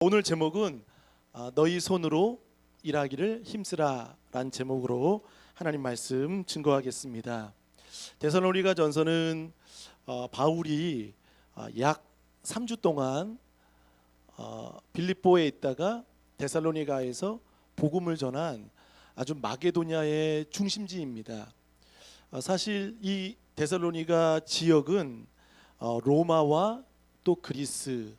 오늘 제목은 너희 손으로 일하기를 힘쓰라 라는 제목으로 하나님 말씀 증거하겠습니다. 데살로니가 전서는 바울이 약 3주 동안 빌립보에 있다가 데살로니가에서 복음을 전한 아주 마게도냐의 중심지입니다. 사실 이 데살로니가 지역은 로마와 또 그리스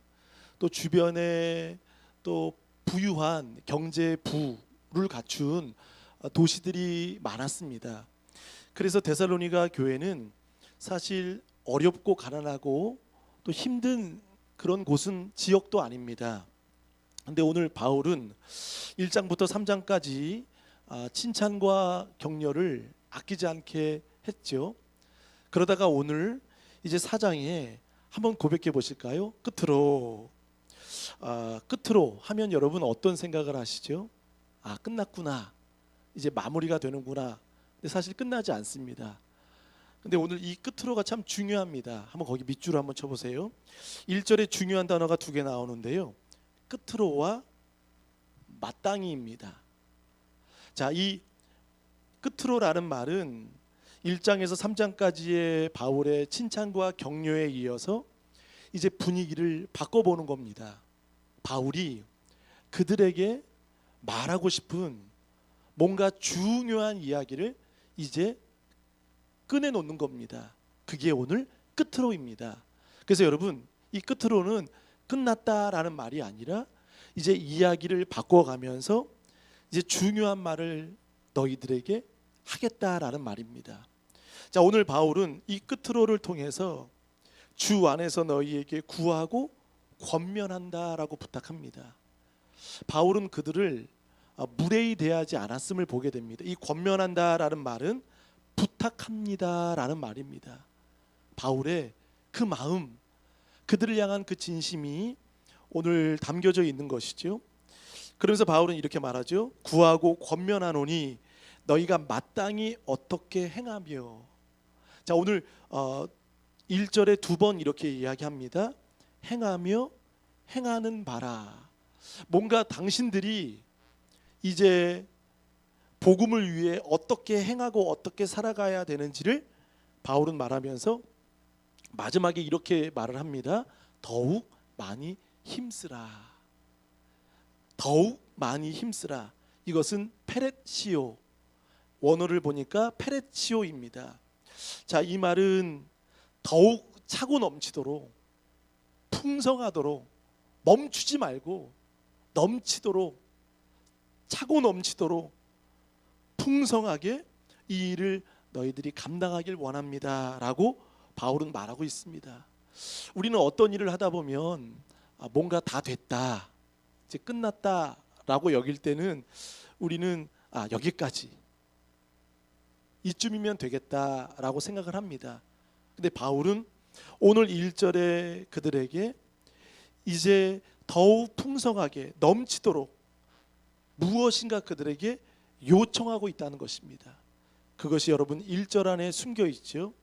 또 주변에 또 부유한 경제 부를 갖춘 도시들이 많았습니다. 그래서 데살로니가 교회는 사실 어렵고 가난하고 또 힘든 그런 곳은 지역도 아닙니다. 근데 오늘 바울은 1장부터 3장까지 칭찬과 격려를 아끼지 않게 했죠. 그러다가 오늘 이제 4장에 한번 고백해 보실까요? 끝으로 하면 여러분 어떤 생각을 하시죠? 끝났구나, 이제 마무리가 되는구나. 근데 사실 끝나지 않습니다. 근데 오늘 이 끝으로가 참 중요합니다. 한번 거기 밑줄을 한번 쳐보세요. 1절에 중요한 단어가 두 개 나오는데요, 끝으로와 마땅히입니다. 자, 이 끝으로라는 말은 1장에서 3장까지의 바울의 칭찬과 격려에 이어서 이제 분위기를 바꿔보는 겁니다. 바울이 그들에게 말하고 싶은 뭔가 중요한 이야기를 이제 꺼내놓는 겁니다. 그게 오늘 끝으로입니다. 그래서 여러분, 이 끝으로는 끝났다라는 말이 아니라 이제 이야기를 바꿔가면서 이제 중요한 말을 너희들에게 하겠다라는 말입니다. 자, 오늘 바울은 이 끝으로를 통해서 주 안에서 너희에게 구하고 권면한다라고 부탁합니다. 바울은 그들을 무례히 대하지 않았음을 보게 됩니다. 이 권면한다라는 말은 부탁합니다라는 말입니다. 바울의 그 마음, 그들을 향한 그 진심이 오늘 담겨져 있는 것이죠. 그러면서 바울은 이렇게 말하죠. 구하고 권면하노니 너희가 마땅히 어떻게 행하며. 자, 오늘 1절에 두 번 이렇게 이야기합니다. 행하며 행하는 바라. 뭔가 당신들이 이제 복음을 위해 어떻게 행하고 어떻게 살아가야 되는지를 바울은 말하면서 마지막에 이렇게 말을 합니다. 더욱 많이 힘쓰라. 더욱 많이 힘쓰라. 이것은 페렛시오, 원어를 보니까 페렛시오입니다. 자, 이 말은 더욱 차고 넘치도록, 풍성하도록, 멈추지 말고 넘치도록, 차고 넘치도록 풍성하게 이 일을 너희들이 감당하길 원합니다 라고 바울은 말하고 있습니다. 우리는 어떤 일을 하다 보면 뭔가 다 됐다, 이제 끝났다 라고 여길 때는 우리는 여기까지, 이쯤이면 되겠다라고 생각을 합니다. 근데 바울은 오늘 1절에 그들에게 이제 더욱 풍성하게 넘치도록 무엇인가 그들에게 요청하고 있다는 것입니다. 그것이 여러분 1절 안에 숨겨 있죠.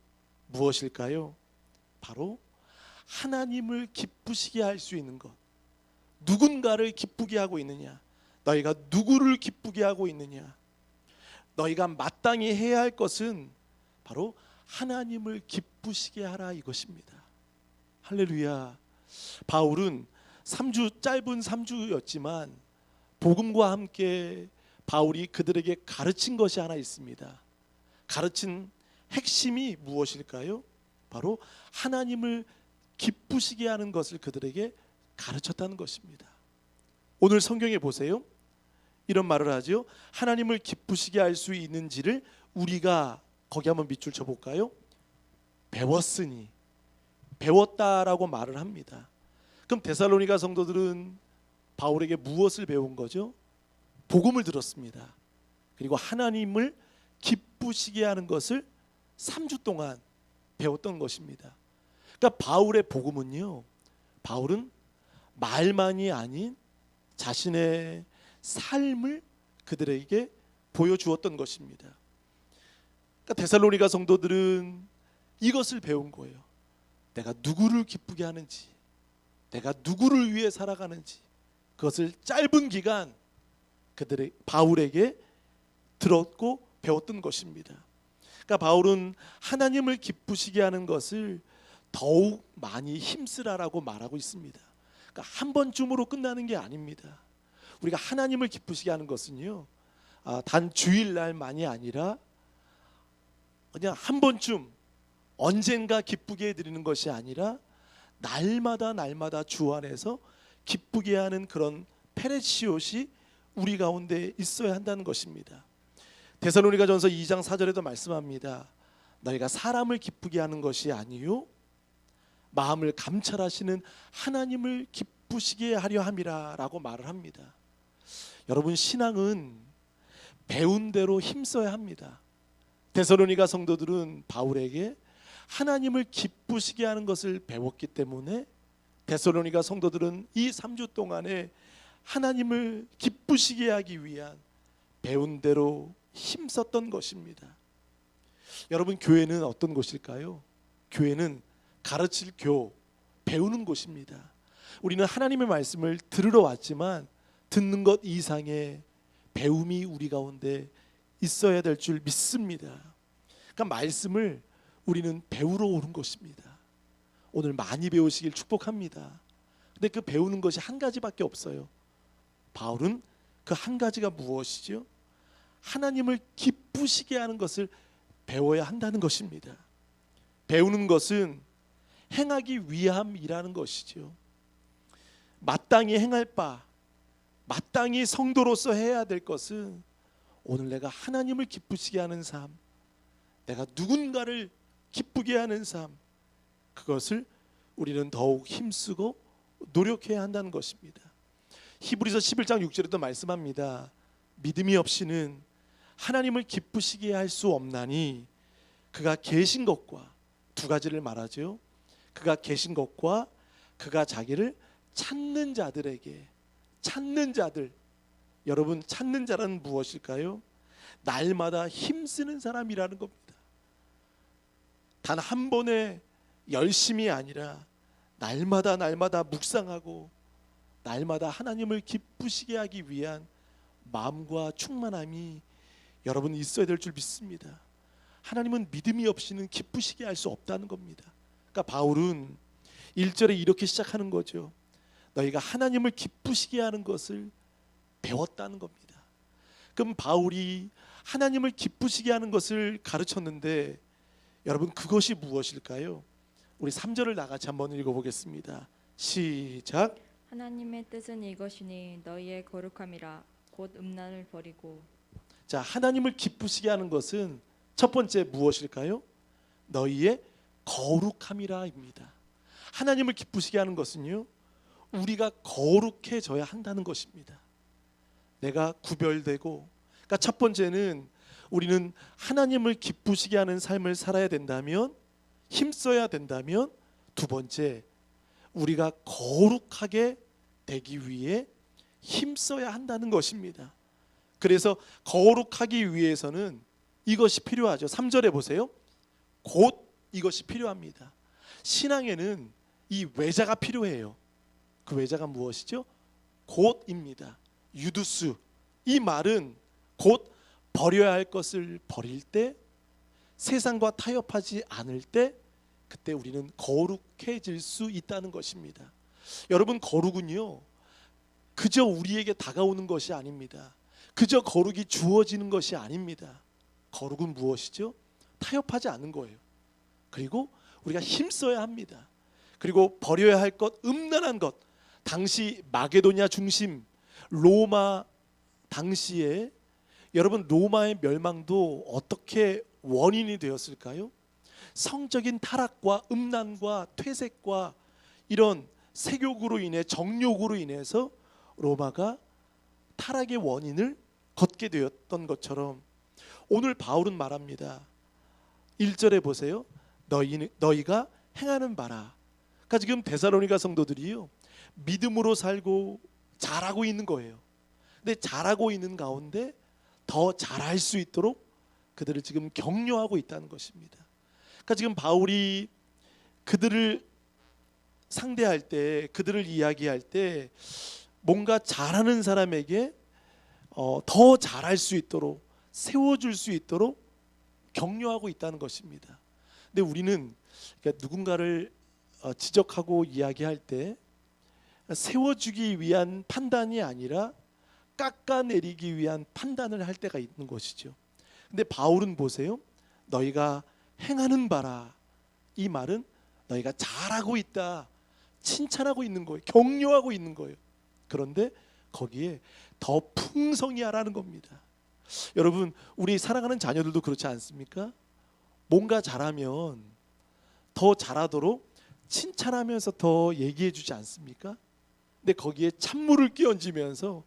무엇일까요? 바로 하나님을 기쁘시게 할 수 있는 것. 누군가를 기쁘게 하고 있느냐? 너희가 누구를 기쁘게 하고 있느냐? 너희가 마땅히 해야 할 것은 바로 하나님을 기쁘시게 하라, 이것입니다. 할렐루야. 바울은 짧은 3주였지만 복음과 함께 바울이 그들에게 가르친 것이 하나 있습니다. 가르친 핵심이 무엇일까요? 바로 하나님을 기쁘시게 하는 것을 그들에게 가르쳤다는 것입니다. 오늘 성경에 보세요. 이런 말을 하죠. 하나님을 기쁘시게 할 수 있는지를 우리가, 거기 한번 밑줄 쳐볼까요? 배웠으니, 배웠다라고 말을 합니다. 그럼 데살로니가 성도들은 바울에게 무엇을 배운 거죠? 복음을 들었습니다. 그리고 하나님을 기쁘시게 하는 것을 3주 동안 배웠던 것입니다. 그러니까 바울의 복음은요, 바울은 말만이 아닌 자신의 삶을 그들에게 보여주었던 것입니다. 그러니까 데살로니가 성도들은 이것을 배운 거예요. 내가 누구를 기쁘게 하는지, 내가 누구를 위해 살아가는지, 그것을 짧은 기간 그들의 바울에게 들었고 배웠던 것입니다. 그러니까 바울은 하나님을 기쁘시게 하는 것을 더욱 많이 힘쓰라라고 말하고 있습니다. 그러니까 한 번쯤으로 끝나는 게 아닙니다. 우리가 하나님을 기쁘시게 하는 것은요, 단 주일날만이 아니라 그냥 한 번쯤 언젠가 기쁘게 해드리는 것이 아니라 날마다 주 안에서 기쁘게 하는 그런 페레시옷이 우리 가운데 있어야 한다는 것입니다. 데살로니가전서 2장 4절에도 말씀합니다. 너희가 사람을 기쁘게 하는 것이 아니요 마음을 감찰하시는 하나님을 기쁘시게 하려 함이라 라고 말을 합니다. 여러분, 신앙은 배운 대로 힘써야 합니다. 데살로니가 성도들은 바울에게 하나님을 기쁘시게 하는 것을 배웠기 때문에 데살로니가 성도들은 이 3주 동안에 하나님을 기쁘시게 하기 위한 배운 대로 힘썼던 것입니다. 여러분, 교회는 어떤 곳일까요? 교회는 가르칠 교, 배우는 곳입니다. 우리는 하나님의 말씀을 들으러 왔지만 듣는 것 이상의 배움이 우리 가운데 있어야 될 줄 믿습니다. 그러니까 말씀을 우리는 배우러 오는 것입니다. 오늘 많이 배우시길 축복합니다. 근데 그 배우는 것이 한 가지밖에 없어요. 바울은 그 한 가지가 무엇이죠? 하나님을 기쁘시게 하는 것을 배워야 한다는 것입니다. 배우는 것은 행하기 위함이라는 것이죠. 마땅히 행할 바, 마땅히 성도로서 해야 될 것은 오늘 내가 하나님을 기쁘시게 하는 삶, 내가 누군가를 기쁘게 하는 삶, 그것을 우리는 더욱 힘쓰고 노력해야 한다는 것입니다. 히브리서 11장 6절에도 말씀합니다. 믿음이 없이는 하나님을 기쁘시게 할 수 없나니 그가 계신 것과, 두 가지를 말하죠. 그가 계신 것과 그가 자기를 찾는 자들에게, 찾는 자들, 여러분, 찾는 자란 무엇일까요? 날마다 힘쓰는 사람이라는 겁니다. 단 한 번의 열심이 아니라 날마다 묵상하고 날마다 하나님을 기쁘시게 하기 위한 마음과 충만함이 여러분 있어야 될 줄 믿습니다. 하나님은 믿음이 없이는 기쁘시게 할 수 없다는 겁니다. 그러니까 바울은 1절에 이렇게 시작하는 거죠. 너희가 하나님을 기쁘시게 하는 것을 배웠다는 겁니다. 그럼 바울이 하나님을 기쁘시게 하는 것을 가르쳤는데 여러분, 그것이 무엇일까요? 우리 3절을 나같이 한번 읽어보겠습니다. 시작. 하나님의 뜻은 이것이니 너희의 거룩함이라 곧 음란을 버리고. 자, 하나님을 기쁘시게 하는 것은 첫 번째 무엇일까요? 너희의 거룩함이라입니다. 하나님을 기쁘시게 하는 것은요, 우리가 거룩해져야 한다는 것입니다. 내가 구별되고, 그러니까 첫 번째는 우리는 하나님을 기쁘시게 하는 삶을 살아야 된다면, 힘써야 된다면, 두 번째, 우리가 거룩하게 되기 위해 힘써야 한다는 것입니다. 그래서 거룩하기 위해서는 이것이 필요하죠. 3절에 보세요. 곧 이것이 필요합니다. 신앙에는 이 외자가 필요해요. 그 외자가 무엇이죠? 곧입니다. 유두스. 이 말은 곧 버려야 할 것을 버릴 때, 세상과 타협하지 않을 때, 그때 우리는 거룩해질 수 있다는 것입니다. 여러분, 거룩은요, 그저 우리에게 다가오는 것이 아닙니다. 그저 거룩이 주어지는 것이 아닙니다. 거룩은 무엇이죠? 타협하지 않는 거예요. 그리고 우리가 힘써야 합니다. 그리고 버려야 할 것, 음란한 것. 당시 마게도냐 중심 로마 당시에 여러분, 로마의 멸망도 어떻게 원인이 되었을까요? 성적인 타락과 음란과 퇴색과 이런 세욕으로 인해, 정욕으로 인해서 로마가 타락의 원인을 걷게 되었던 것처럼 오늘 바울은 말합니다. 1절에 보세요. 너희가 행하는 바라. 그러니까 지금 데살로니가 성도들이요, 믿음으로 살고 잘하고 있는 거예요. 근데 잘하고 있는 가운데 더 잘할 수 있도록 그들을 지금 격려하고 있다는 것입니다. 그러니까 지금 바울이 그들을 상대할 때, 그들을 이야기할 때 뭔가 잘하는 사람에게 더 잘할 수 있도록 세워줄 수 있도록 격려하고 있다는 것입니다. 근데 우리는 그러니까 누군가를 지적하고 이야기할 때 세워주기 위한 판단이 아니라 깎아내리기 위한 판단을 할 때가 있는 것이죠. 근데 바울은 보세요. 너희가 행하는 바라. 이 말은 너희가 잘하고 있다. 칭찬하고 있는 거예요. 격려하고 있는 거예요. 그런데 거기에 더 풍성히 하라는 겁니다. 여러분, 우리 사랑하는 자녀들도 그렇지 않습니까? 뭔가 잘하면 더 잘하도록 칭찬하면서 더 얘기해 주지 않습니까? 근데 거기에 찬물을 끼얹으면서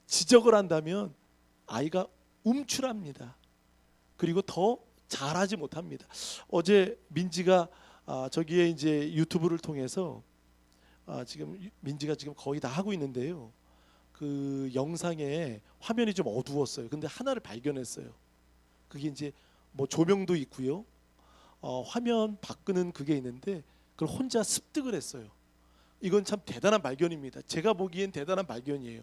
지적을 한다면 아이가 움츠랍니다. 그리고 더 잘하지 못합니다. 어제 민지가 저기에 이제 유튜브를 통해서 지금 민지가 지금 거의 다 하고 있는데요. 그 영상에 화면이 좀 어두웠어요. 근데 하나를 발견했어요. 그게 이제 뭐 조명도 있고요. 화면 바꾸는 그게 있는데 그걸 혼자 습득을 했어요. 이건 참 대단한 발견입니다. 제가 보기엔 대단한 발견이에요.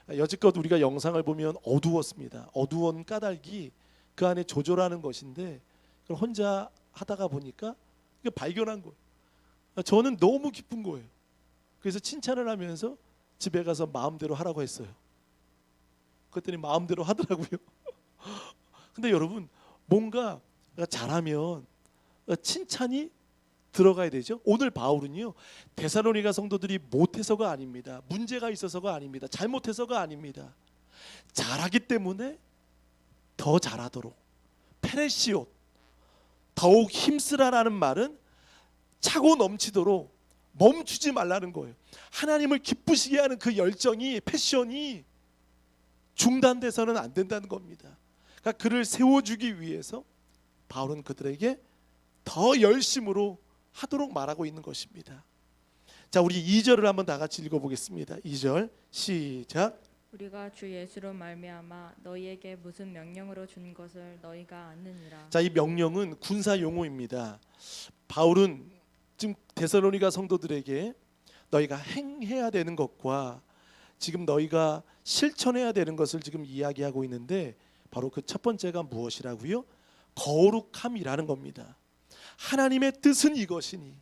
여지껏 우리가 영상을 보면 어두웠습니다. 어두운 까닭이 그 안에 조절하는 것인데 그걸 혼자 하다가 보니까 이게 발견한 거예요. 저는 너무 기쁜 거예요. 그래서 칭찬을 하면서 집에 가서 마음대로 하라고 했어요. 그랬더니 마음대로 하더라고요. 근데 여러분, 뭔가 잘하면 칭찬이 들어가야 되죠. 오늘 바울은요, 데살로니가 성도들이 못해서가 아닙니다. 문제가 있어서가 아닙니다. 잘못해서가 아닙니다. 잘하기 때문에 더 잘하도록 페레시옷, 더욱 힘쓰라라는 말은 차고 넘치도록 멈추지 말라는 거예요. 하나님을 기쁘시게 하는 그 열정이, 패션이 중단돼서는 안 된다는 겁니다. 그러니까 그를 세워주기 위해서 바울은 그들에게 더 열심으로 하도록 말하고 있는 것입니다. 자, 우리 2절을 한번 다 같이 읽어보겠습니다. 2절 시작. 우리가 주 예수로 말미암아 너희에게 무슨 명령으로 준 것을 너희가 아느니라. 자, 이 명령은 군사 용어입니다. 바울은 지금 데살로니가 성도들에게 너희가 행해야 되는 것과 지금 너희가 실천해야 되는 것을 지금 이야기하고 있는데 바로 그 첫 번째가 무엇이라고요? 거룩함이라는 겁니다. 하나님의 뜻은 이것이니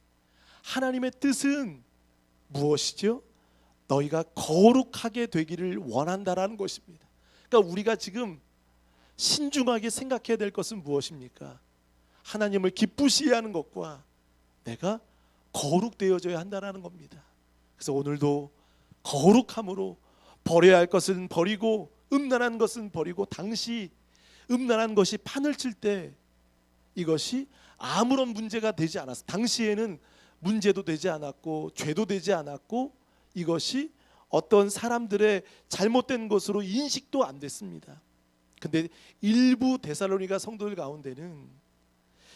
하나님의 뜻은 무엇이죠? 너희가 거룩하게 되기를 원한다라는 것입니다. 그러니까 우리가 지금 신중하게 생각해야 될 것은 무엇입니까? 하나님을 기쁘시게 하는 것과 내가 거룩되어져야 한다라는 겁니다. 그래서 오늘도 거룩함으로 버려야 할 것은 버리고 음란한 것은 버리고 당시 음란한 것이 판을 칠 때 이것이 아무런 문제가 되지 않았어. 당시에는 문제도 되지 않았고 죄도 되지 않았고 이것이 어떤 사람들의 잘못된 것으로 인식도 안 됐습니다. 근데 일부 데살로니가 성도들 가운데는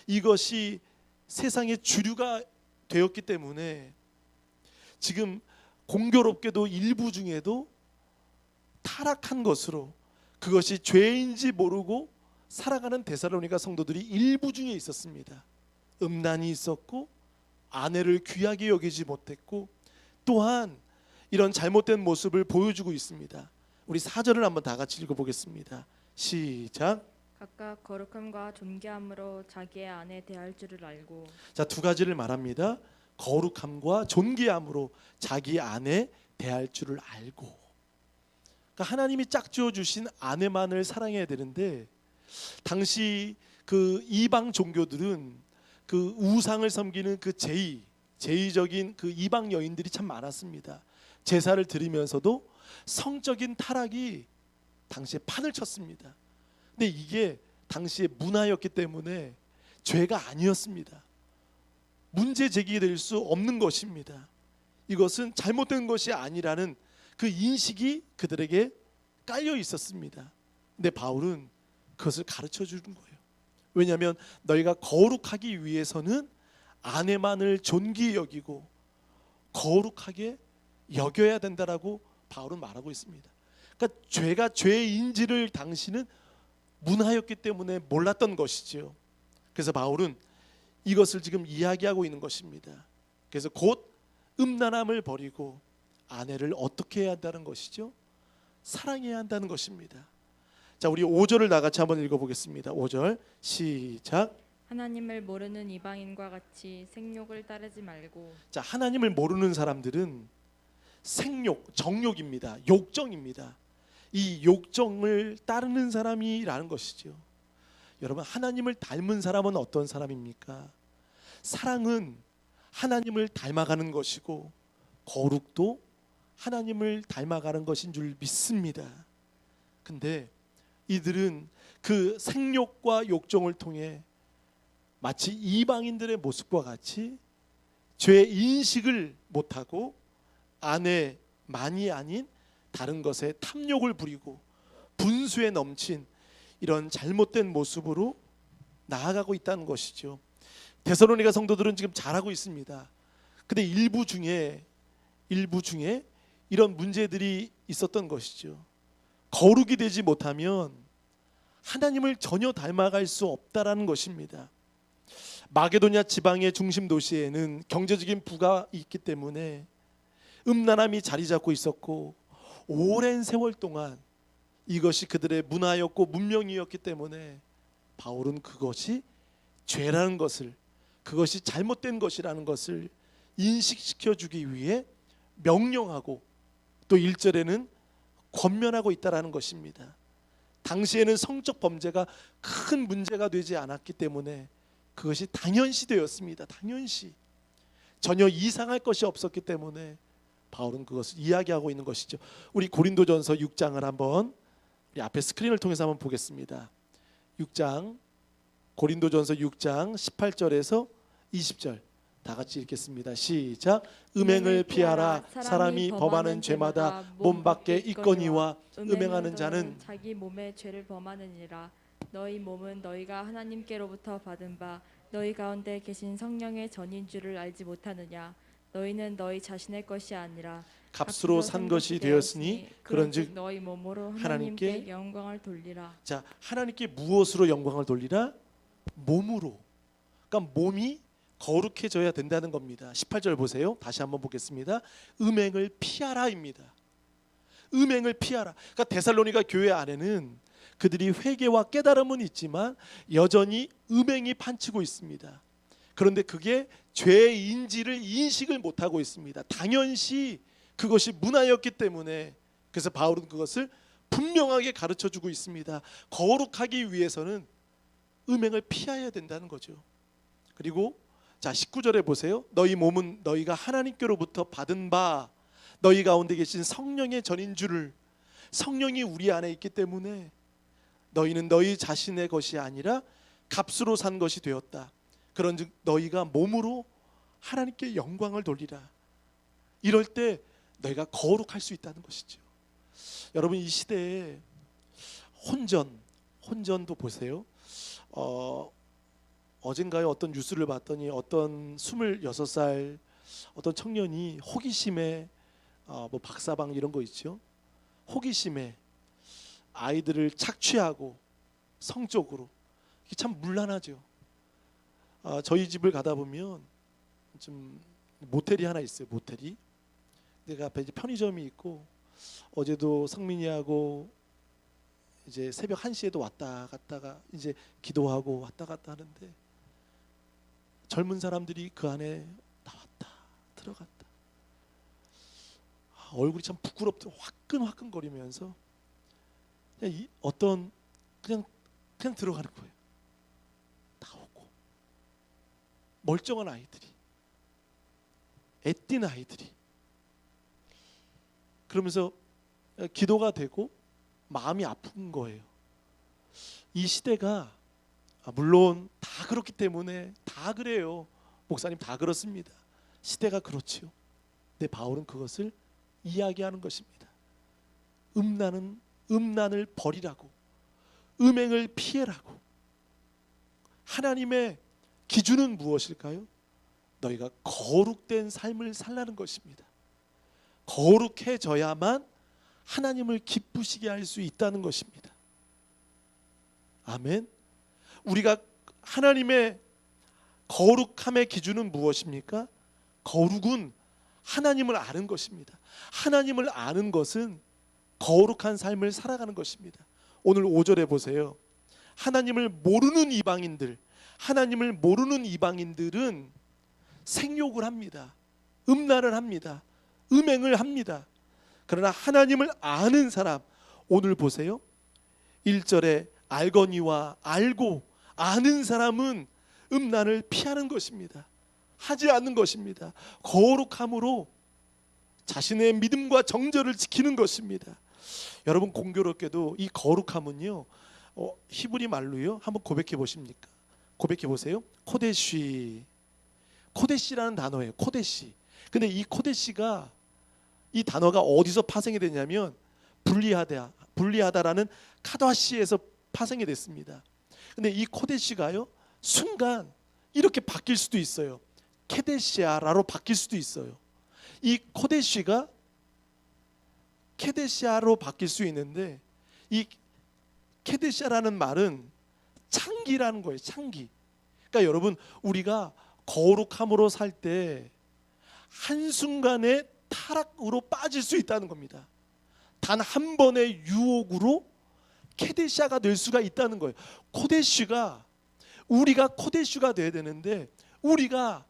이것이 세상의 주류가 되었기 때문에 지금 공교롭게도 일부 중에도 타락한 것으로 그것이 죄인지 모르고 살아가는 데살로니가 성도들이 일부 중에 있었습니다. 음란이 있었고 아내를 귀하게 여기지 못했고 또한 이런 잘못된 모습을 보여주고 있습니다. 우리 4절을 한번 다 같이 읽어보겠습니다. 시작. 각각 거룩함과 존귀함으로 자기의 아내 대할 줄을 알고. 자, 두 가지를 말합니다. 거룩함과 존귀함으로 자기 아내 대할 줄을 알고. 그러니까 하나님이 짝지어 주신 아내만을 사랑해야 되는데 당시 그 이방 종교들은 그 우상을 섬기는 그 제의적인 그 이방 여인들이 참 많았습니다. 제사를 드리면서도 성적인 타락이 당시에 판을 쳤습니다. 근데 이게 당시의 문화였기 때문에 죄가 아니었습니다. 문제 제기될 수 없는 것입니다. 이것은 잘못된 것이 아니라는 그 인식이 그들에게 깔려 있었습니다. 근데 바울은 그것을 가르쳐 주는 거예요. 왜냐하면 너희가 거룩하기 위해서는 아내만을 존귀히 여기고 거룩하게 여겨야 된다라고 바울은 말하고 있습니다. 그러니까 죄가 죄인지를 당시는 문화였기 때문에 몰랐던 것이지요. 그래서 바울은 이것을 지금 이야기하고 있는 것입니다. 그래서 곧 음란함을 버리고 아내를 어떻게 해야 한다는 것이죠? 사랑해야 한다는 것입니다. 자, 우리 5절을 다 같이 한번 읽어보겠습니다. 5절 시작. 하나님을 모르는 이방인과 같이 생욕을 따르지 말고. 자, 하나님을 모르는 사람들은 생욕, 정욕입니다. 욕정입니다. 이 욕정을 따르는 사람이라는 것이죠. 여러분, 하나님을 닮은 사람은 어떤 사람입니까? 사랑은 하나님을 닮아가는 것이고 거룩도 하나님을 닮아가는 것인 줄 믿습니다. 근데 이들은 그 생욕과 욕정을 통해 마치 이방인들의 모습과 같이 죄 인식을 못하고 아내만이 아닌 다른 것에 탐욕을 부리고 분수에 넘친 이런 잘못된 모습으로 나아가고 있다는 것이죠. 데살로니가 성도들은 지금 잘하고 있습니다. 근데 일부 중에 이런 문제들이 있었던 것이죠. 거룩이 되지 못하면 하나님을 전혀 닮아갈 수 없다라는 것입니다. 마게도냐 지방의 중심 도시에는 경제적인 부가 있기 때문에 음란함이 자리 잡고 있었고 오랜 세월 동안 이것이 그들의 문화였고 문명이었기 때문에 바울은 그것이 죄라는 것을, 그것이 잘못된 것이라는 것을 인식시켜 주기 위해 명령하고 또 1절에는 권면하고 있다라는 것입니다. 당시에는 성적 범죄가 큰 문제가 되지 않았기 때문에 그것이 당연시 되었습니다. 당연시. 전혀 이상할 것이 없었기 때문에 바울은 그것을 이야기하고 있는 것이죠. 우리 고린도전서 6장을 한번 우리 앞에 스크린을 통해서 한번 보겠습니다. 6장 고린도전서 6장 18절에서 20절 다 같이 읽겠습니다. 시작. 음행을 피하라. 사람이 범하는 죄마다 몸 밖에 있거니와 음행하는 자는 자기 몸의 죄를 범하느니라. 너희 몸은 너희가 하나님께로부터 받은 바 너희 가운데 계신 성령의 전인 줄을 알지 못하느냐. 너희는 너희 자신의 것이 아니라 값으로 산 것이 되었으니 그런즉 너희 몸으로 하나님께 하나님께 영광을 돌리라. 자, 하나님께 무엇으로 영광을 돌리라? 몸으로. 그러니까 몸이 거룩해져야 된다는 겁니다. 18절 보세요. 다시 한번 보겠습니다. 음행을 피하라입니다. 음행을 피하라. 그러니까 데살로니가 교회 안에는 그들이 회개와 깨달음은 있지만 여전히 음행이 판치고 있습니다. 그런데 그게 죄인지를 인식을 못하고 있습니다. 당연시 그것이 문화였기 때문에 그래서 바울은 그것을 분명하게 가르쳐주고 있습니다. 거룩하기 위해서는 음행을 피해야 된다는 거죠. 그리고 자 19절에 보세요. 너희 몸은 너희가 하나님께로부터 받은 바 너희 가운데 계신 성령의 전인 줄을, 성령이 우리 안에 있기 때문에 너희는 너희 자신의 것이 아니라 값으로 산 것이 되었다. 그런즉 너희가 몸으로 하나님께 영광을 돌리라. 이럴 때 너희가 거룩할 수 있다는 것이죠. 여러분, 이 시대에 혼전도 보세요. 어젠가에 어떤 뉴스를 봤더니 어떤 26살 어떤 청년이 호기심에 뭐 박사방 이런 거 있죠. 호기심에 아이들을 착취하고 성적으로, 이게 참 문란하죠. 저희 집을 가다 보면 좀 모텔이 하나 있어요. 모텔이. 내가 앞에 이제 편의점이 있고 어제도 성민이하고 이제 새벽 1시에도 왔다 갔다가 이제 기도하고 왔다 갔다 하는데 젊은 사람들이 그 안에 나왔다 들어갔다. 얼굴이 참 부끄럽고 화끈화끈거리면서 그냥 들어가는 거예요. 나오고 멀쩡한 아이들이, 애띤 아이들이. 그러면서 기도가 되고 마음이 아픈 거예요. 이 시대가 물론 다 그렇기 때문에 다 그래요. 목사님 다 그렇습니다. 시대가 그렇지요. 근데 바울은 그것을 이야기하는 것입니다. 음란을 버리라고, 음행을 피해라고. 하나님의 기준은 무엇일까요? 너희가 거룩된 삶을 살라는 것입니다. 거룩해져야만 하나님을 기쁘시게 할 수 있다는 것입니다. 아멘. 우리가 하나님의 거룩함의 기준은 무엇입니까? 거룩은 하나님을 아는 것입니다. 하나님을 아는 것은 거룩한 삶을 살아가는 것입니다. 오늘 5절에 보세요. 하나님을 모르는 이방인들은 생욕을 합니다. 음란을 합니다. 음행을 합니다. 그러나 하나님을 아는 사람, 오늘 보세요. 1절에 알거니와 알고 아는 사람은 음란을 피하는 것입니다. 하지 않는 것입니다. 거룩함으로 자신의 믿음과 정절을 지키는 것입니다. 여러분, 공교롭게도 이 거룩함은요, 히브리 말로요, 한번 고백해 보십니까? 고백해 보세요. 코데시라는 단어예요. 코데시. 근데 이 코데시가, 이 단어가 어디서 파생이 됐냐면 분리하다라는 카다시에서 파생이 됐습니다. 근데 이 코데시가요, 순간 이렇게 바뀔 수도 있어요. 케데시아라로 바뀔 수도 있어요. 이 코데시가 케데시아로 바뀔 수 있는데, 이 케데시아라는 말은 창기라는 거예요. 창기. 그러니까 여러분, 우리가 거룩함으로 살 때 한순간에 타락으로 빠질 수 있다는 겁니다. 단 한 번의 유혹으로 케데시아가 될 수가 있다는 거예요. 우리가 코데시가 돼야 되는데, 우리가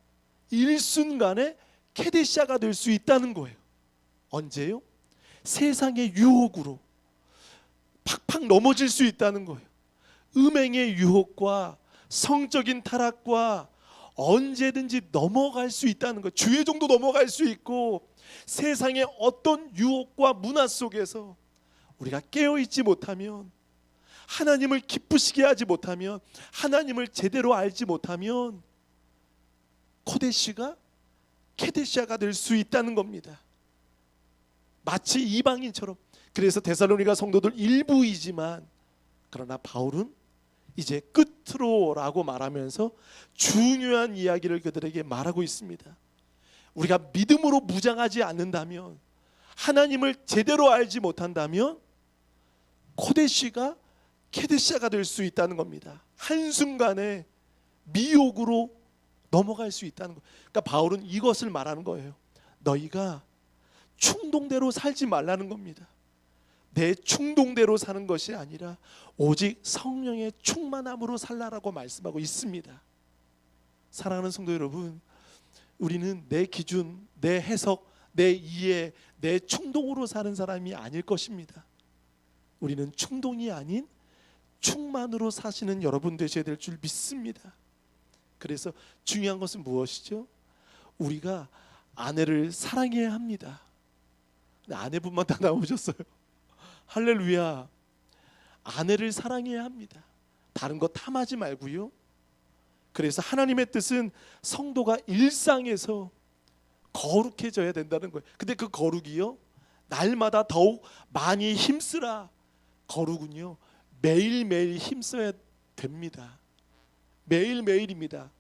일순간에 케데시아가 될 수 있다는 거예요. 언제요? 세상의 유혹으로 팍팍 넘어질 수 있다는 거예요. 음행의 유혹과 성적인 타락과 언제든지 넘어갈 수 있다는 거예요. 주의 정도 넘어갈 수 있고, 세상의 어떤 유혹과 문화 속에서 우리가 깨어있지 못하면, 하나님을 기쁘시게 하지 못하면, 하나님을 제대로 알지 못하면 코데시가 케데시아가 될 수 있다는 겁니다. 마치 이방인처럼. 그래서 데살로니가 성도들 일부이지만, 그러나 바울은 이제 끝으로라고 말하면서 중요한 이야기를 그들에게 말하고 있습니다. 우리가 믿음으로 무장하지 않는다면, 하나님을 제대로 알지 못한다면 코데시가 케데시아가 될 수 있다는 겁니다. 한순간에 미혹으로 넘어갈 수 있다는 거. 그러니까 바울은 이것을 말하는 거예요. 너희가 충동대로 살지 말라는 겁니다. 내 충동대로 사는 것이 아니라 오직 성령의 충만함으로 살라라고 말씀하고 있습니다. 사랑하는 성도 여러분, 우리는 내 기준, 내 해석, 내 이해, 내 충동으로 사는 사람이 아닐 것입니다. 우리는 충동이 아닌 충만으로 사시는 여러분 되셔야 될 줄 믿습니다. 그래서 중요한 것은 무엇이죠? 우리가 아내를 사랑해야 합니다. 아내분만 다 나오셨어요. 할렐루야. 아내를 사랑해야 합니다. 다른 거 탐하지 말고요. 그래서 하나님의 뜻은 성도가 일상에서 거룩해져야 된다는 거예요. 근데 그 거룩이요, 날마다 더욱 많이 힘쓰라. 거룩은요, 매일매일 힘써야 됩니다. 매일매일입니다.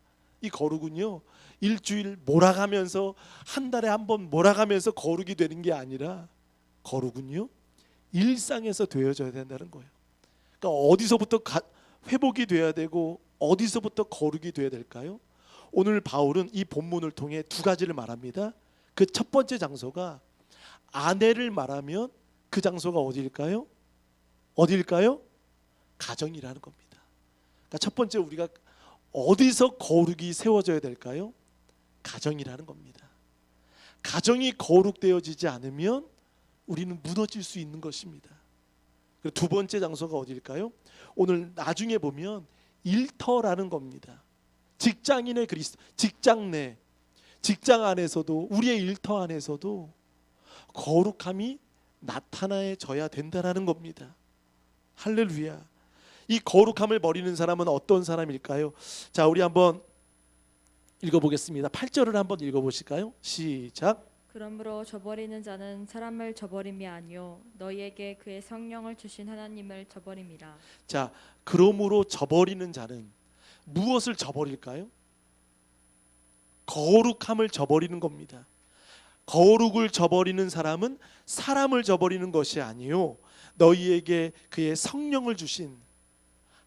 이 거룩은요, 일주일 몰아가면서, 한 달에 한 번 몰아가면서 거룩이 되는 게 아니라, 거룩은요, 일상에서 되어져야 된다는 거예요. 그러니까 어디서부터 회복이 돼야 되고 어디서부터 거룩이 돼야 될까요? 오늘 바울은 이 본문을 통해 두 가지를 말합니다. 그 첫 번째 장소가, 아내를 말하면 그 장소가 어디일까요? 어디일까요? 가정이라는 겁니다. 그러니까 첫 번째, 우리가 어디서 거룩이 세워져야 될까요? 가정이라는 겁니다. 가정이 거룩되어지지 않으면 우리는 무너질 수 있는 것입니다. 그리고 두 번째 장소가 어디일까요? 오늘 나중에 보면 일터라는 겁니다. 직장인의 그리스도, 직장 내, 직장 안에서도, 우리의 일터 안에서도 거룩함이 나타나져야 된다는 겁니다. 할렐루야. 이 거룩함을 버리는 사람은 어떤 사람일까요? 자, 우리 한번 읽어보겠습니다. 8절을 한번 읽어보실까요? 시작. 그러므로 저버리는 자는 사람을 저버림이 아니요 너희에게 그의 성령을 주신 하나님을 저버림이라. 자, 그러므로 저버리는 자는 무엇을 저버릴까요? 거룩함을 저버리는 겁니다. 거룩을 저버리는 사람은 사람을 저버리는 것이 아니요 너희에게 그의 성령을 주신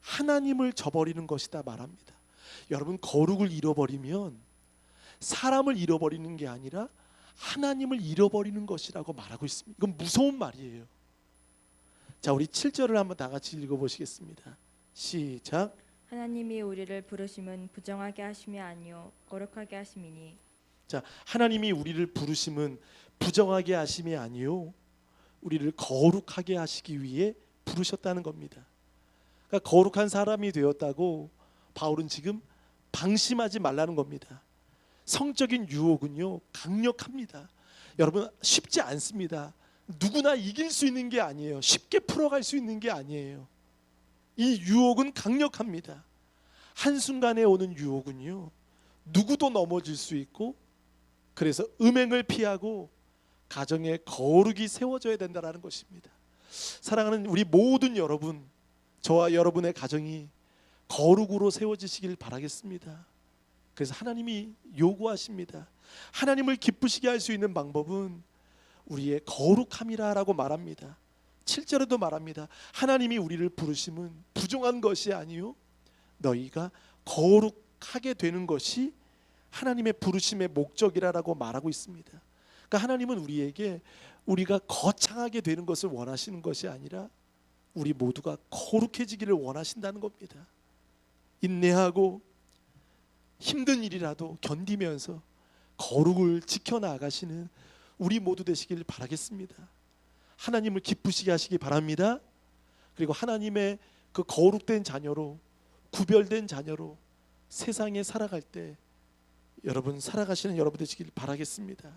하나님을 저버리는 것이다 말합니다. 여러분, 거룩을 잃어버리면 사람을 잃어버리는 게 아니라 하나님을 잃어버리는 것이라고 말하고 있습니다. 이건 무서운 말이에요. 자, 우리 7절을 한번 다 같이 읽어보시겠습니다. 시작. 하나님이 우리를 부르심은 부정하게 하심이 아니요 거룩하게 하심이니. 자, 하나님이 우리를 부르심은 부정하게 하심이 아니요 우리를 거룩하게 하시기 위해 부르셨다는 겁니다. 그러니까 거룩한 사람이 되었다고 바울은 지금 방심하지 말라는 겁니다. 성적인 유혹은요 강력합니다. 여러분 쉽지 않습니다. 누구나 이길 수 있는 게 아니에요. 쉽게 풀어갈 수 있는 게 아니에요. 이 유혹은 강력합니다. 한순간에 오는 유혹은요 누구도 넘어질 수 있고, 그래서 음행을 피하고 가정에 거룩이 세워져야 된다는 것입니다. 사랑하는 우리 모든 여러분, 저와 여러분의 가정이 거룩으로 세워지시길 바라겠습니다. 그래서 하나님이 요구하십니다. 하나님을 기쁘시게 할 수 있는 방법은 우리의 거룩함이라고 말합니다. 7절에도 말합니다. 하나님이 우리를 부르심은 부정한 것이 아니요 너희가 거룩하게 되는 것이 하나님의 부르심의 목적이라고 말하고 있습니다. 그러니까 하나님은 우리에게 우리가 거창하게 되는 것을 원하시는 것이 아니라 우리 모두가 거룩해지기를 원하신다는 겁니다. 인내하고 힘든 일이라도 견디면서 거룩을 지켜나가시는 우리 모두 되시길 바라겠습니다. 하나님을 기쁘시게 하시기 바랍니다. 그리고 하나님의 그 거룩된 자녀로, 구별된 자녀로 세상에 살아갈 때 여러분 살아가시는 여러분 되시길 바라겠습니다.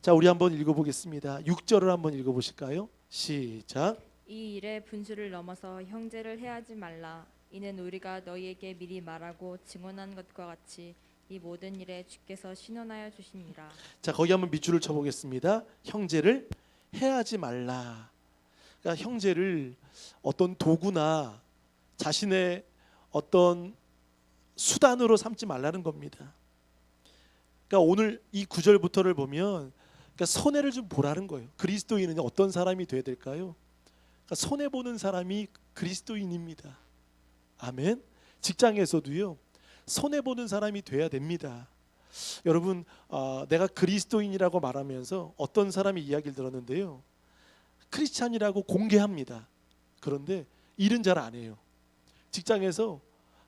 자, 우리 한번 읽어보겠습니다. 6절을 한번 읽어보실까요? 시작. 이 일에 분수를 넘어서 형제를 해하지 말라. 이는 우리가 너희에게 미리 말하고 증언한 것과 같이 이 모든 일에 주께서 신원하여 주시니라. 자, 거기 한번 밑줄을 쳐보겠습니다. 형제를 해하지 말라. 그러니까 형제를 어떤 도구나 자신의 어떤 수단으로 삼지 말라는 겁니다. 그러니까 오늘 이 9절부터를 보면 그러니까 손해를 좀 보라는 거예요. 그리스도인은 어떤 사람이 돼야 될까요? 그러니까 손해 보는 사람이 그리스도인입니다. 아멘. 직장에서도요 손해 보는 사람이 돼야 됩니다. 여러분, 내가 그리스도인이라고 말하면서 어떤 사람이 이야기를 들었는데요, 크리스찬이라고 공개합니다. 그런데 일은 잘 안 해요. 직장에서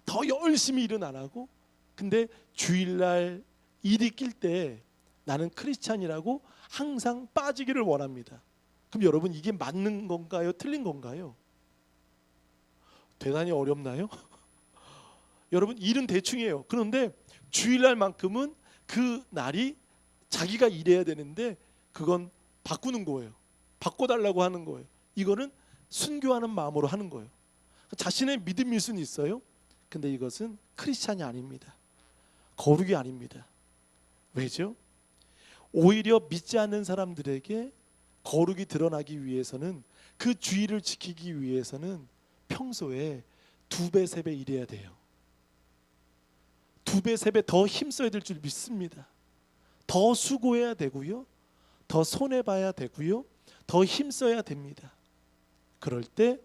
더 열심히 일은 안 하고, 근데 주일날 일이 낄 때 나는 크리스찬이라고 항상 빠지기를 원합니다. 그럼 여러분 이게 맞는 건가요? 틀린 건가요? 대단히 어렵나요? 여러분 일은 대충해요. 그런데 주일날만큼은 그 날이 자기가 일해야 되는데 그건 바꾸는 거예요. 바꿔달라고 하는 거예요. 이거는 순교하는 마음으로 하는 거예요. 자신의 믿음일 수는 있어요. 근데 이것은 크리스찬이 아닙니다. 거룩이 아닙니다. 왜죠? 오히려 믿지 않는 사람들에게 거룩이 드러나기 위해서는, 그 주의를 지키기 위해서는 평소에 2배, 3배 일해야 돼요. 2배, 3배 더 힘써야 될 줄 믿습니다. 더 수고해야 되고요, 더 손해봐야 되고요, 더 힘써야 됩니다. 그럴 때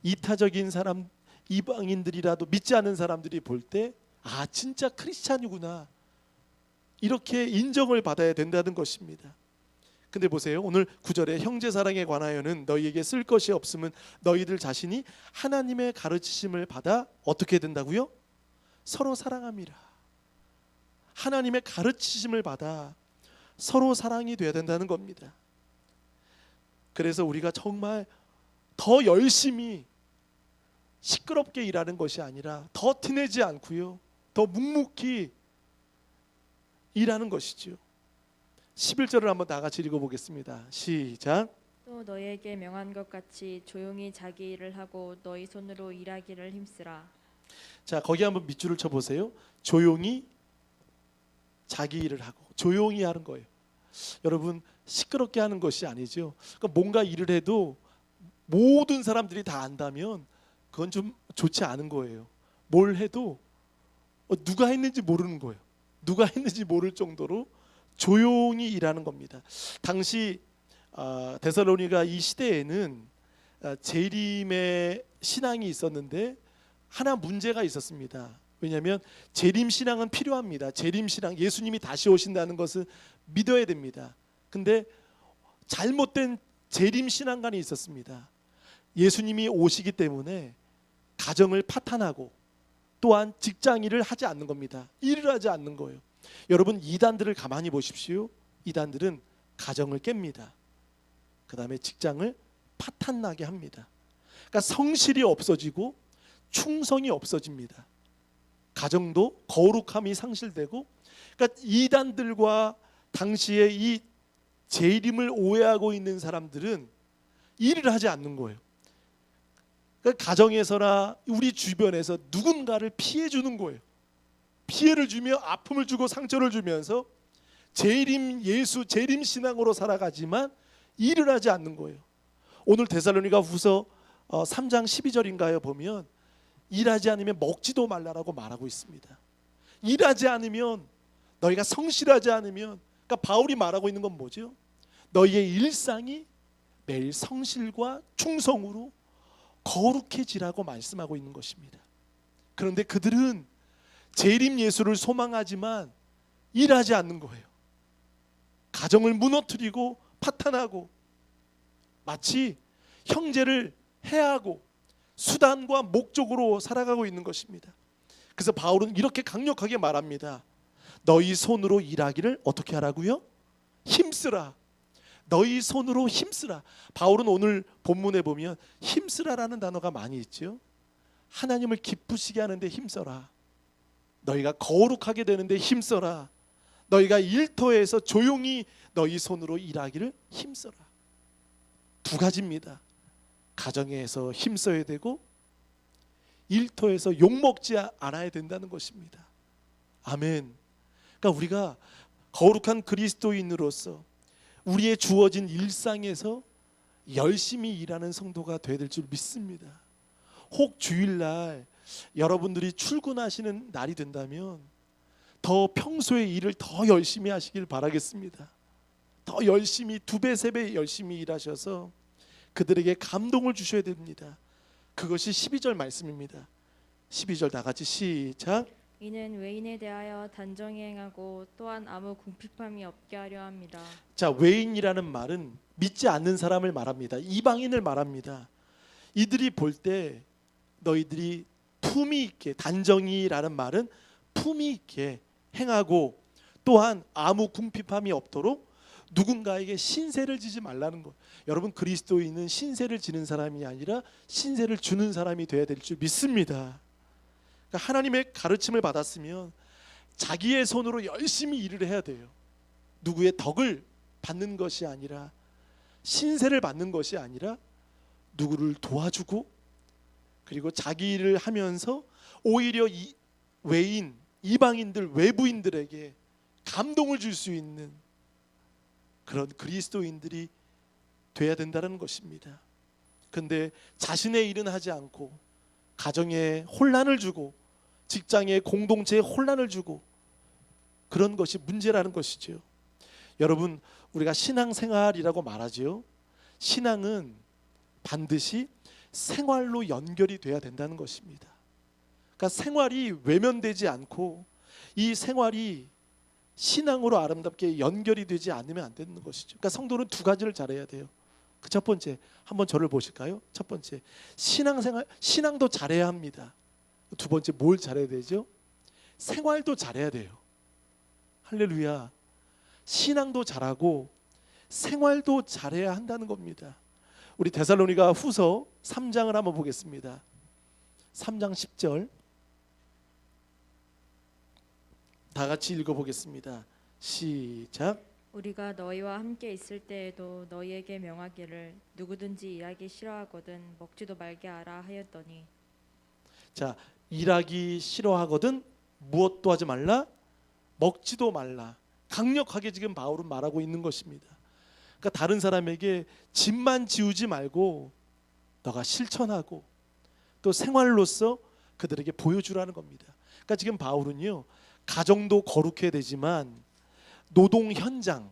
이타적인 사람, 이방인들이라도 믿지 않는 사람들이 볼 때 아 진짜 크리스찬이구나 이렇게 인정을 받아야 된다는 것입니다. 근데 보세요, 오늘 9절에 형제사랑에 관하여는 너희에게 쓸 것이 없음은 너희들 자신이 하나님의 가르치심을 받아 어떻게 된다고요? 서로 사랑함이라. 하나님의 가르치심을 받아 서로 사랑이 돼야 된다는 겁니다. 그래서 우리가 정말 더 열심히 시끄럽게 일하는 것이 아니라 더 티내지 않고요, 더 묵묵히 일하는 것이죠. 11절을 한번 다 같이 읽어보겠습니다. 시작. 또 너희에게 명한 것 같이 조용히 자기 일을 하고 너희 손으로 일하기를 힘쓰라. 자, 거기 한번 밑줄을 쳐보세요. 조용히 자기 일을 하고, 조용히 하는 거예요. 여러분 시끄럽게 하는 것이 아니죠. 그러니까 뭔가 일을 해도 모든 사람들이 다 안다면 그건 좀 좋지 않은 거예요. 뭘 해도 누가 했는지 모르는 거예요. 누가 했는지 모를 정도로 조용히 일하는 겁니다. 당시 데살로니가 이 시대에는 재림의 신앙이 있었는데 하나 문제가 있었습니다. 왜냐하면 재림신앙은 필요합니다. 재림신앙, 예수님이 다시 오신다는 것을 믿어야 됩니다. 근데 잘못된 재림신앙관이 있었습니다. 예수님이 오시기 때문에 가정을 파탄하고 또한 직장 일을 하지 않는 겁니다. 일을 하지 않는 거예요. 여러분, 이단들을 가만히 보십시오. 이단들은 가정을 깹니다. 그 다음에 직장을 파탄나게 합니다. 그러니까 성실이 없어지고 충성이 없어집니다. 가정도 거룩함이 상실되고, 그러니까 이단들과 당시에 이 재림을 오해하고 있는 사람들은 일을 하지 않는 거예요. 그러니까 가정에서나 우리 주변에서 누군가를 피해 주는 거예요. 피해를 주며 아픔을 주고 상처를 주면서 재림 예수, 재림 신앙으로 살아가지만 일을 하지 않는 거예요. 오늘 데살로니가 후서 3장 12절인가요 보면 일하지 않으면 먹지도 말라라고 말하고 있습니다. 일하지 않으면, 너희가 성실하지 않으면, 그러니까 바울이 말하고 있는 건 뭐죠? 너희의 일상이 매일 성실과 충성으로 거룩해지라고 말씀하고 있는 것입니다. 그런데 그들은 재림 예수를 소망하지만 일하지 않는 거예요. 가정을 무너뜨리고 파탄하고 마치 형제를 해하고 수단과 목적으로 살아가고 있는 것입니다. 그래서 바울은 이렇게 강력하게 말합니다. 너희 손으로 일하기를 어떻게 하라고요? 힘쓰라. 너희 손으로 힘쓰라. 바울은 오늘 본문에 보면 힘쓰라라는 단어가 많이 있죠. 하나님을 기쁘시게 하는데 힘써라. 너희가 거룩하게 되는데 힘써라. 너희가 일터에서 조용히 너희 손으로 일하기를 힘써라. 두 가지입니다. 가정에서 힘써야 되고 일터에서 욕먹지 않아야 된다는 것입니다. 아멘. 그러니까 우리가 거룩한 그리스도인으로서 우리의 주어진 일상에서 열심히 일하는 성도가 되어야 될 줄 믿습니다. 혹 주일날 여러분들이 출근하시는 날이 된다면 더 평소에 일을 더 열심히 하시길 바라겠습니다. 더 열심히, 2배, 3배 열심히 일하셔서 그들에게 감동을 주셔야 됩니다. 그것이 12절 말씀입니다. 12절 다 같이 시작. 이는 외인에 대하여 단정히 행하고 또한 아무 궁핍함이 없게 하려 합니다. 자, 외인이라는 말은 믿지 않는 사람을 말합니다. 이방인을 말합니다. 이들이 볼 때 너희들이 품위 있게, 단정히라는 말은 품위 있게 행하고 또한 아무 궁핍함이 없도록 누군가에게 신세를 지지 말라는 것. 여러분, 그리스도인은 신세를 지는 사람이 아니라 신세를 주는 사람이 되어야 될 줄 믿습니다. 그러니까 하나님의 가르침을 받았으면 자기의 손으로 열심히 일을 해야 돼요. 누구의 덕을 받는 것이 아니라, 신세를 받는 것이 아니라 누구를 도와주고, 그리고 자기 일을 하면서 오히려 이 외인, 이방인들, 외부인들에게 감동을 줄 수 있는 그런 그리스도인들이 돼야 된다는 것입니다. 그런데 자신의 일은 하지 않고 가정에 혼란을 주고 직장에 공동체에 혼란을 주고 그런 것이 문제라는 것이죠. 여러분, 우리가 신앙생활이라고 말하죠. 신앙은 반드시 생활로 연결이 돼야 된다는 것입니다. 그러니까 생활이 외면되지 않고 이 생활이 신앙으로 아름답게 연결이 되지 않으면 안 되는 것이죠. 그러니까 성도는 두 가지를 잘해야 돼요. 그 첫 번째, 한번 저를 보실까요? 첫 번째, 신앙생활, 신앙도 잘해야 합니다. 두 번째, 뭘 잘해야 되죠? 생활도 잘해야 돼요. 할렐루야. 신앙도 잘하고 생활도 잘해야 한다는 겁니다. 우리 데살로니가 후서 3장을 한번 보겠습니다. 3장 10절 다 같이 읽어보겠습니다. 시작. 우리가 너희와 함께 있을 때에도 너희에게 명하기를 누구든지 일하기 싫어하거든 먹지도 말게 하라 하였더니. 자, 일하기 싫어하거든 무엇도 하지 말라, 먹지도 말라. 강력하게 지금 바울은 말하고 있는 것입니다. 그러니까 다른 사람에게 짐만 지우지 말고 너가 실천하고 또 생활로서 그들에게 보여주라는 겁니다. 그러니까 지금 바울은요, 가정도 거룩해야 되지만 노동 현장,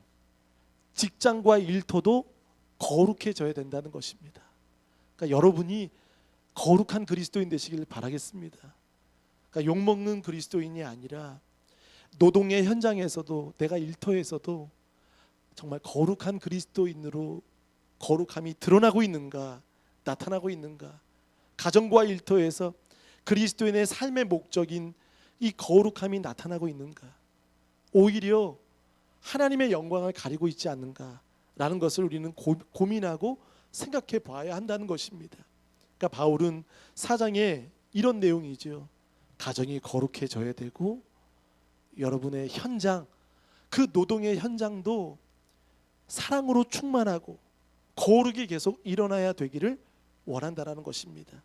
직장과 일터도 거룩해져야 된다는 것입니다. 그러니까 여러분이 거룩한 그리스도인 되시길 바라겠습니다. 그러니까 욕먹는 그리스도인이 아니라 노동의 현장에서도, 내가 일터에서도 정말 거룩한 그리스도인으로 거룩함이 드러나고 있는가, 나타나고 있는가, 가정과 일터에서 그리스도인의 삶의 목적인 이 거룩함이 나타나고 있는가, 오히려 하나님의 영광을 가리고 있지 않는가라는 것을 우리는 고민하고 생각해 봐야 한다는 것입니다. 그러니까 바울은 4장에 이런 내용이죠. 가정이 거룩해져야 되고 여러분의 현장, 그 노동의 현장도 사랑으로 충만하고 거룩이 계속 일어나야 되기를 원한다라는 것입니다.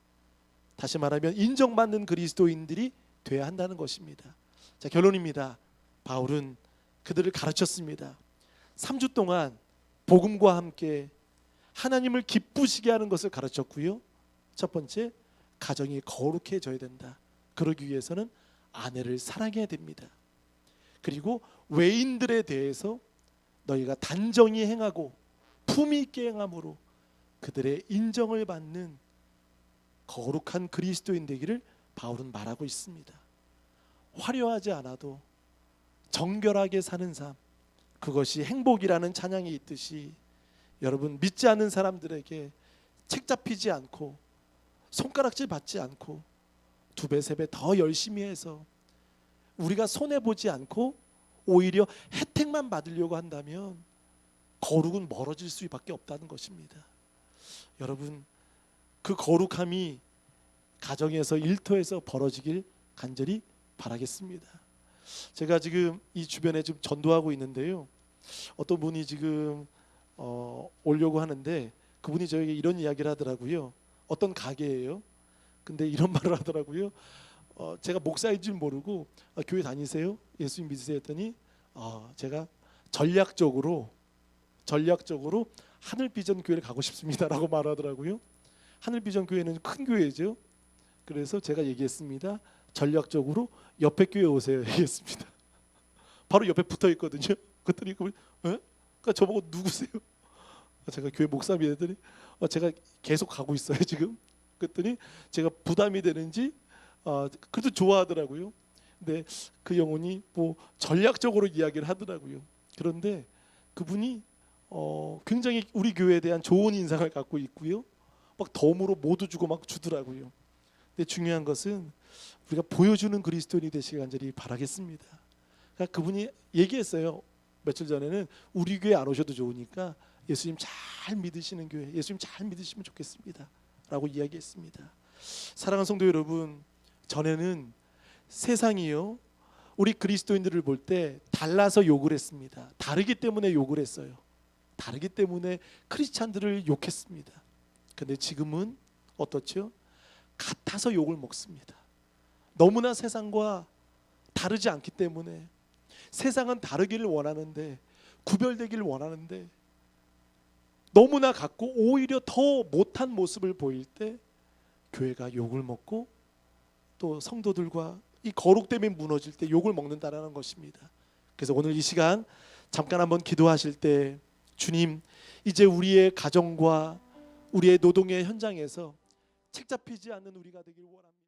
다시 말하면 인정받는 그리스도인들이 돼야 한다는 것입니다. 자, 결론입니다. 바울은 그들을 가르쳤습니다. 3주 동안 복음과 함께 하나님을 기쁘시게 하는 것을 가르쳤고요. 첫 번째, 가정이 거룩해져야 된다. 그러기 위해서는 아내를 사랑해야 됩니다. 그리고 외인들에 대해서 너희가 단정히 행하고 품위 있게 행함으로 그들의 인정을 받는 거룩한 그리스도인 되기를 바울은 말하고 있습니다. 화려하지 않아도 정결하게 사는 삶, 그것이 행복이라는 찬양이 있듯이 여러분, 믿지 않는 사람들에게 책 잡히지 않고 손가락질 받지 않고 2배, 3배 더 열심히 해서 우리가 손해보지 않고 오히려 혜택만 받으려고 한다면 거룩은 멀어질 수밖에 없다는 것입니다. 여러분, 그 거룩함이 가정에서, 일터에서 벌어지길 간절히 바라겠습니다. 제가 지금 이 주변에 좀 전도하고 있는데요, 어떤 분이 지금 오려고 하는데 그분이 저에게 이런 이야기를 하더라고요. 어떤 가게예요. 근데 이런 말을 하더라고요. 제가 목사인 줄 모르고 교회 다니세요? 예수님 믿으세요? 했더니 제가 전략적으로 하늘비전 교회를 가고 싶습니다라고 말하더라고요. 하늘비전 교회는 큰 교회죠. 그래서 제가 얘기했습니다. 전략적으로 옆에 교회 오세요 얘기했습니다. 바로 옆에 붙어 있거든요. 그랬더니 그러니까 저보고 누구세요? 제가 교회 목사입니다 했더니 제가 계속 가고 있어요 지금. 그랬더니 제가 부담이 되는지 그래도 좋아하더라고요. 근데 그 영혼이 뭐 전략적으로 이야기를 하더라고요. 그런데 그분이 굉장히 우리 교회에 대한 좋은 인상을 갖고 있고요. 막 덤으로 모두 주고 막 주더라고요. 근데 중요한 것은 우리가 보여주는 그리스도인이 되시길 간절히 바라겠습니다. 그러니까 그분이 얘기했어요. 며칠 전에는 우리 교회 안 오셔도 좋으니까 예수님 잘 믿으시는 교회, 예수님 잘 믿으시면 좋겠습니다 라고 이야기했습니다. 사랑하는 성도 여러분, 전에는 세상이요, 우리 그리스도인들을 볼 때 달라서 욕을 했습니다. 다르기 때문에 욕을 했어요. 다르기 때문에 크리스찬들을 욕했습니다. 근데 지금은 어떻죠? 같아서 욕을 먹습니다. 너무나 세상과 다르지 않기 때문에, 세상은 다르기를 원하는데, 구별되기를 원하는데 너무나 같고 오히려 더 못한 모습을 보일 때 교회가 욕을 먹고 또 성도들과 이 거룩됨이 무너질 때 욕을 먹는다라는 것입니다. 그래서 오늘 이 시간 잠깐 한번 기도하실 때, 주님, 이제 우리의 가정과 우리의 노동의 현장에서 책 잡히지 않는 우리가 되길 원합니다.